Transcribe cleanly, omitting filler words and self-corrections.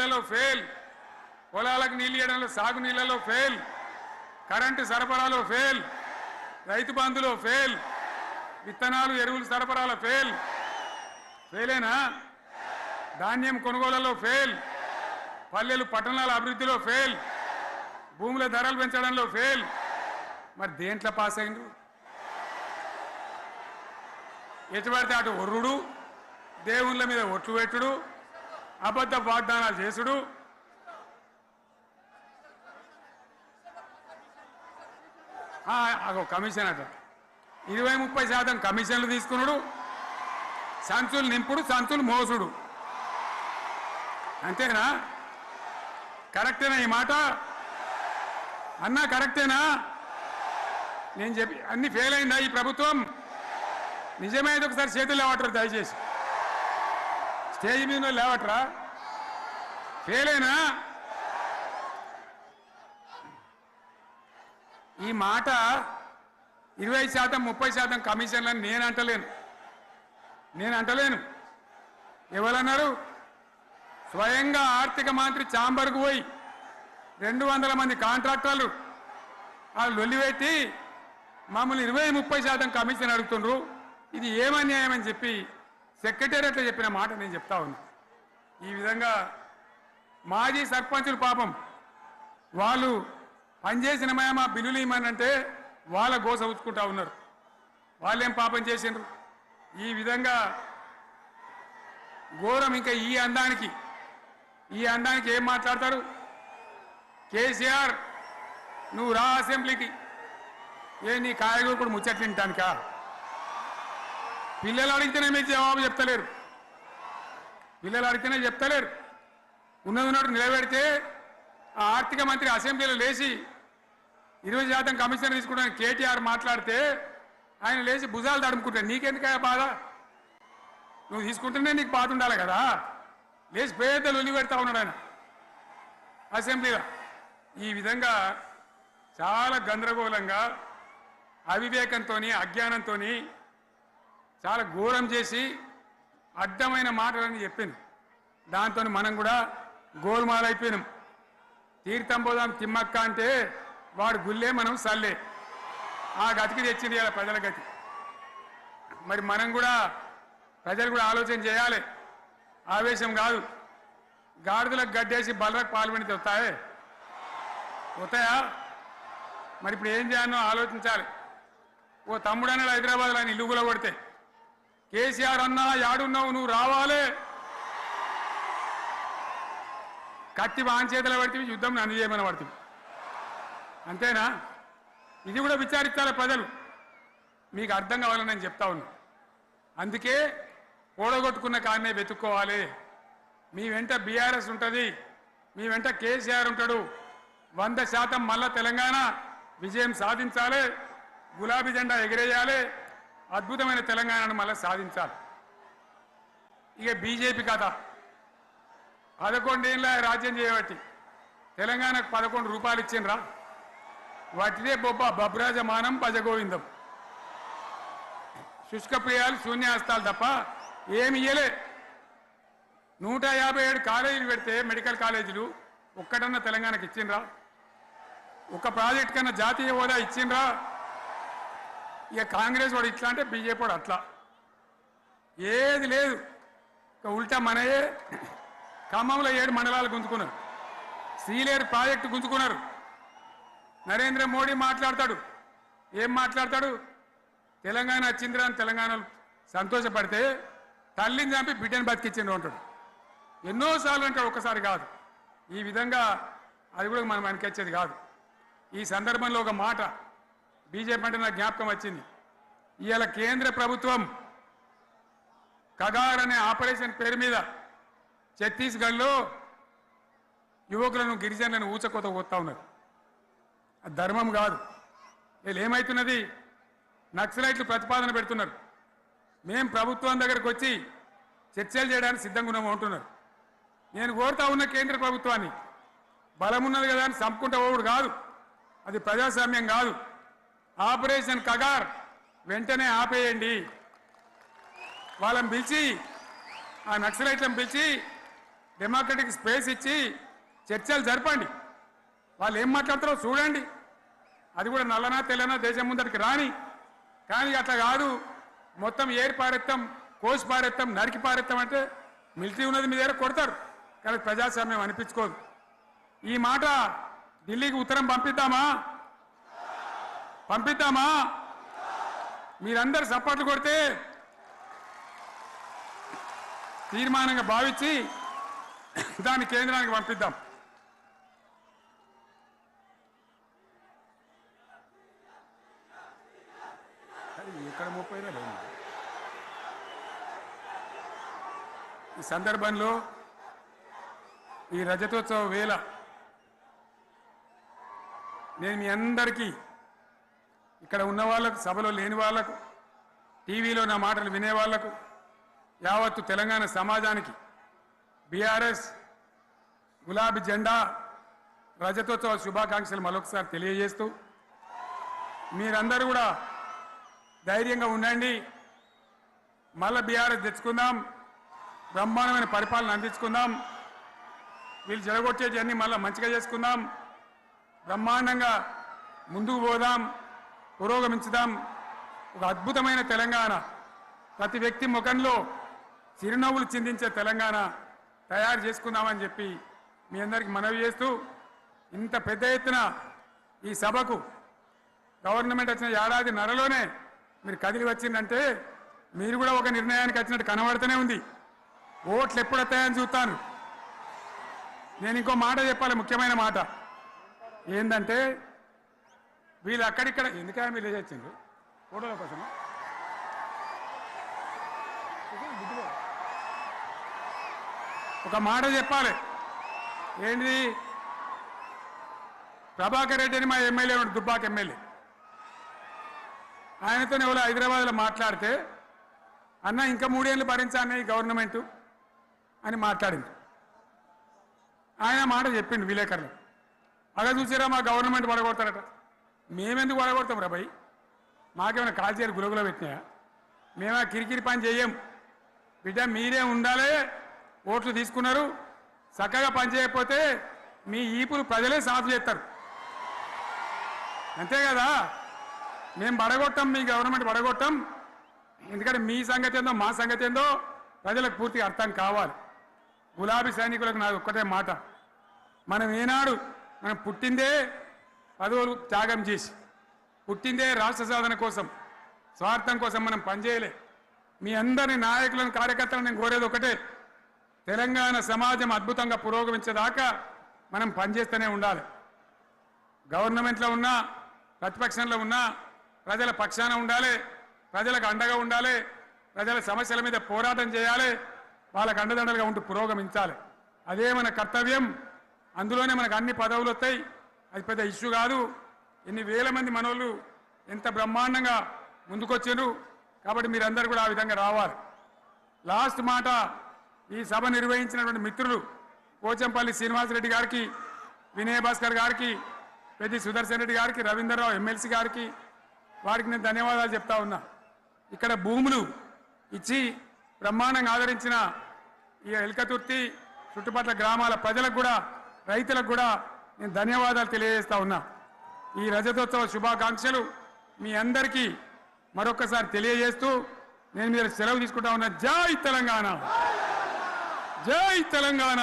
నీళ్లలో ఫెయిల్, పొలాలకు నీళ్ళు ఇవ్వడంలో సాగు నీళ్లలో ఫెయిల్, కరెంటు సరఫరాలో ఫెయిల్, రైతు బంధులో ఫెయిల్, విత్తనాలు ఎరువులు సరఫరాలో ఫెయిలేనా? ధాన్యం కొనుగోలులో ఫెయిల్, పల్లెలు పట్టణాల అభివృద్ధిలో ఫెయిల్, భూముల ధరలు పెంచడంలో ఫెయిల్. మరి దేంట్లో పాస్ అయిండు? ఎటుపడితే అటు ఒర్రుడు, దేవుళ్ళ మీద ఒట్లు పెట్టుడు, అబద్ధ వాగ్దానాలు చేసుడు, కమిషన్ అట 20-30% కమిషన్లు తీసుకున్నాడు, సంచులు నింపుడు, సంచులు మోసుడు. అంతేనా? కరెక్టేనా ఈ మాట అన్నా? కరెక్టేనా? నేను చెప్పి అన్ని ఫెయిల్ అయిందా ఈ ప్రభుత్వం? నిజమైతే ఒకసారి చేతులు లేవటరు దయచేసి, స్టేజ్ మీద లేవటరా? ఫెయిలేనా? ఈ మాట 20%-30% కమిషన్లని నేను అంటలేను. ఎవరన్నారు? స్వయంగా ఆర్థిక మంత్రి ఛాంబర్కు పోయి 200 మంది కాంట్రాక్టర్లు వాళ్ళు లొల్లిపెట్టి మమ్మల్ని 20-30% కమిషన్ అడుగుతుండ్రు, ఇది ఏమన్యాయం అని చెప్పి సెక్రటేరియట్లో చెప్పిన మాట నేను చెప్తా ఉన్నా. ఈ విధంగా మాజీ సర్పంచులు పాపం వాళ్ళు పనిచేసిన మా బిల్లులు ఇవ్వమనంటే వాళ్ళ గోస ఉచ్చుకుంటా ఉన్నారు. వాళ్ళేం పాపం చేసిండ్రు? ఈ విధంగా ఘోరం. ఇంకా ఈ అందానికి ఏం మాట్లాడతారు? కేసీఆర్ నువ్వు రా అసెంబ్లీకి, నీ కాయగూరు కూడా ముచ్చట్లు తింటానికా? పిల్లలు అడిగితేనే మీరు జవాబు చెప్తలేరు, ఉన్నట్టు నిలబెడితే ఆ ఆర్థిక మంత్రి అసెంబ్లీలో లేచి 20% కమిషన్ తీసుకోవడానికి కేటీఆర్ మాట్లాడితే ఆయన లేచి భుజాలు తడుముకుంటాడు. నీకెందుకయ్యా బాధ? నువ్వు తీసుకుంటేనే నీకు బాధ ఉండాలి కదా. లేచి పేదలు ఉల్లి పెడతా ఉన్నాడు ఆయన అసెంబ్లీలో. ఈ విధంగా చాలా గందరగోళంగా, అవివేకంతో, అజ్ఞానంతో చాలా ఘోరం చేసి అడ్డమైన మాటలని చెప్పింది. దాంతో మనం కూడా గోల్మాలైపోయినాం. తీర్థం పోదాం తిమ్మక్క అంటే వాడు గుల్లే, మనం సల్లే. ఆ గతికి తెచ్చింది ఇలా ప్రజల గతి. మరి మనం కూడా ప్రజలు కూడా ఆలోచన చేయాలి. ఆవేశం కాదు. గాడిదలకు గడ్డేసి బలరకు పాల్పడితే వస్తాయా? మరి ఇప్పుడు ఏం చేయాలో ఆలోచించాలి. ఓ తమ్ముడు అన్నాడు హైదరాబాద్లో, ఆయన ఇల్లు కూడా కొడితే, కేసీఆర్ అన్నా యాడున్నావు, నువ్వు రావాలి. కత్తి వాంచేతలు పడితే యుద్ధం నన్ను చేయమని పడుతుంది. అంతేనా? ఇది కూడా విచారించాలి ప్రజలు. మీకు అర్థం కావాలని నేను చెప్తా ఉన్నా. అందుకే ఓడగొట్టుకున్న కాడనే వెతుక్కోవాలి. మీ వెంట బీఆర్ఎస్ ఉంటుంది, మీ వెంట కేసీఆర్ ఉంటాడు. 100% మళ్ళా తెలంగాణ విజయం సాధించాలి, గులాబీ జెండా ఎగిరేయాలి, అద్భుతమైన తెలంగాణను మళ్ళీ సాధించాలి. ఇక బీజేపీ కథ 11 ఏళ్ళ రాజ్యం చేయబట్టి తెలంగాణకు 11 రూపాయలు ఇచ్చిండ్రా? వాటిదే బబ్రాజమానం భజగోవిందం, శుష్కప్రియాలు, శూన్యాస్తాలు తప్ప ఏమి ఇయ్యలే. 157 కాలేజీలు పెడితే మెడికల్ కాలేజీలు ఒక్కటన్నా తెలంగాణకు ఇచ్చిండ్రా? ఒక్క ప్రాజెక్ట్ కన్నా జాతీయ హోదా ఇచ్చిండ్రా? ఇక కాంగ్రెస్ వాడు ఇట్లా అంటే బీజేపీ వాడు అట్లా, ఏది లేదు. ఇక ఉల్టా మనయే ఖమ్మంలో 7 మండలాలు గుంజుకున్నారు, సీలేరు ప్రాజెక్టు గుంజుకున్నారు. నరేంద్ర మోడీ మాట్లాడతాడు, ఏం మాట్లాడతాడు? తెలంగాణ వచ్చిందిరా అని తెలంగాణలో సంతోషపడితే తల్లిని చంపి బిడ్డను బతికిచ్చిండ్రు అంటాడు. ఎన్నోసార్లు అంటాడు, ఒక్కసారి కాదు. ఈ విధంగా అది కూడా మనం వెనకొచ్చేది కాదు. ఈ సందర్భంలో ఒక మాట బీజేపీ అంటే నాకు జ్ఞాపకం వచ్చింది. ఇవాళ కేంద్ర ప్రభుత్వం కగార్ అనే ఆపరేషన్ పేరు మీద ఛత్తీస్గఢ్లో యువకులను, గిరిజనులను ఊచకోత పోతా ఉన్నారు. అది ధర్మం కాదు. వీళ్ళు ఏమవుతున్నది? నక్సలైట్లు ప్రతిపాదన పెడుతున్నారు. మేము ప్రభుత్వం దగ్గరకు వచ్చి చర్చలు చేయడానికి సిద్ధంగా ఉన్నాము అంటున్నారు. నేను కోరుతా ఉన్న కేంద్ర ప్రభుత్వాన్ని, బలం ఉన్నది కదా అని చంపుకుంటా పోవుడు కాదు, అది ప్రజాస్వామ్యం కాదు. ఆపరేషన్ కగార్ వెంటనే ఆపేయండి. వాళ్ళని పిలిచి, ఆ నక్సలైట్లను పిలిచి డెమోక్రటిక్ స్పేస్ ఇచ్చి చర్చలు జరపండి. వాళ్ళు ఏం మాట్లాడతారో చూడండి. అది కూడా నల్లనా తెల్లనా దేశం ముందరికి రాని. కానీ అట్లా కాదు, మొత్తం ఏరి పారెత్తాం, కోసి పారెత్తాం, నరికి పారెత్తాం అంటే మిలిటరీ ఉన్నది మీ దగ్గర కొడతారు. కానీ ప్రజాస్వామ్యం అనిపించుకోదు. ఈ మాట ఢిల్లీకి ఉత్తరం పంపిద్దామా? పంపిద్దామా? మీరందరూ సపోర్ట్లు కొడితే తీర్మానంగా భావించి దాన్ని కేంద్రానికి పంపిద్దాం. ఇక్కడ 30 ఈ సందర్భంలో ఈ రజతోత్సవ వేళ నేను మీ అందరికీ, ఇక్కడ ఉన్న వాళ్ళకు, సభలో లేని వాళ్లకు, టీవీలో నా మాటలు వినే వాళ్లకు, యావత్తు తెలంగాణ సమాజానికి బీఆర్ఎస్ గులాబీ జెండా రజతోత్సవ శుభాకాంక్షలు మరొకసారి తెలియజేస్తూ, మీరందరూ కూడా ధైర్యంగా ఉండండి. మళ్ళీ బీఆర్ఎస్ తెచ్చుకుందాం, బ్రహ్మాండమైన పరిపాలన అందించుకుందాం. వీళ్ళు జరగొచ్చేటివన్నీ మళ్ళీ మంచిగా చేసుకుందాం, బ్రహ్మాండంగా ముందుకు పోదాం, పురోగమించుదాం. ఒక అద్భుతమైన తెలంగాణ, ప్రతి వ్యక్తి ముఖంలో చిరునవ్వులు చిందించే తెలంగాణ తయారు చేసుకుందామని చెప్పి మీ అందరికీ మనవి చేస్తూ, ఇంత పెద్ద ఎత్తున ఈ సభకు గవర్నమెంట్ వచ్చిన ఏడాది నరలోనే మీరు కదిలి వచ్చిందంటే మీరు కూడా ఒక నిర్ణయానికి వచ్చినట్టు కనబడుతూనే ఉంది. ఓట్లు ఎప్పుడు వస్తాయని చూస్తాను. నేను ఇంకో మాట చెప్పాలి, ముఖ్యమైన మాట ఏంటంటే, వీళ్ళు అక్కడిక్కడ ఎందుకైనా మీరు లేచొచ్చిండ్రు ఫోటోల కోసం. ఒక మాట చెప్పాలి, ఏంటి? ప్రభాకర్ రెడ్డి అని మా ఎమ్మెల్యే ఉన్నాడు, దుబ్బాక ఎమ్మెల్యే. ఆయనతో ఎవరో హైదరాబాద్లో మాట్లాడితే, అన్న ఇంకా 3 ఏళ్ళు భరించాలన్న ఈ గవర్నమెంటు అని మాట్లాడింది. ఆయన మాట చెప్పిండు విలేకరులు. అలా చూసారా మా గవర్నమెంట్ పడగొడతారట. మేమెందుకు పడగొడతాం రా భయ్? మాకేమైనా కాల్చేరు గురుగులో పెట్టినాయా? మేమా కిరికిరి పని చెయ్యం బిడ్డ. మీరే ఉండాలి. ఓట్లు తీసుకున్నారు, చక్కగా పని చేయకపోతే మీ ఈపులు ప్రజలే సాఫ్ చేస్తారు, అంతే కదా. మేము పడగొట్టాం, మీ గవర్నమెంట్ పడగొట్టాం. ఎందుకంటే మీ సంగతి ఏందో మా సంగతి ఏందో ప్రజలకు పూర్తిగా అర్థం కావాలి. గులాబీ సైనికులకు నాది ఒక్కటే మాట, మనం ఏనాడు మనం పుట్టిందే పదవులు త్యాగం చేసి, పుట్టిందే రాష్ట్ర సాధన కోసం, స్వార్థం కోసం మనం పనిచేయలే. మీ అందరి నాయకులను, కార్యకర్తలను నేను కోరేది ఒకటే, తెలంగాణ సమాజం అద్భుతంగా పురోగమించేదాకా మనం పనిచేస్తూనే ఉండాలి. గవర్నమెంట్లో ఉన్నా, ప్రతిపక్షంలో ఉన్నా ప్రజల పక్షాన ఉండాలి, ప్రజలకు అండగా ఉండాలి, ప్రజల సమస్యల మీద పోరాటం చేయాలి, వాళ్ళకు అండదండలుగా ఉంటూ పురోగమించాలి. అదే మన కర్తవ్యం. అందులోనే మనకు అన్ని పదవులు వస్తాయి. అది పెద్ద ఇష్యూ కాదు. ఎన్ని వేల మంది మనోళ్ళు ఎంత బ్రహ్మాండంగా ముందుకొచ్చారు. కాబట్టి మీరందరూ కూడా ఆ విధంగా రావాలి. లాస్ట్ మాట, ఈ సభ నిర్వహించినటువంటి మిత్రులు పోచంపల్లి శ్రీనివాసరెడ్డి గారికి, వినయ్ భాస్కర్ గారికి, పెద్ది సుదర్శన్ రెడ్డి గారికి, రవీంద్రరావు ఎమ్మెల్సీ గారికి, వారికి నేను ధన్యవాదాలు చెప్తా ఉన్నా. ఇక్కడ భూములు ఇచ్చి బ్రహ్మాండంగా ఆదరించిన ఈ ఎల్కతుర్తి చుట్టుపక్కల గ్రామాల ప్రజలకు కూడా, రైతులకు కూడా నేను ధన్యవాదాలు తెలియజేస్తా ఉన్నా. ఈ రజతోత్సవ శుభాకాంక్షలు మీ అందరికీ మరొకసారి తెలియజేస్తూ నేను మీరు సెలవు తీసుకుంటా ఉన్నా. జై తెలంగాణ, జై తెలంగాణ.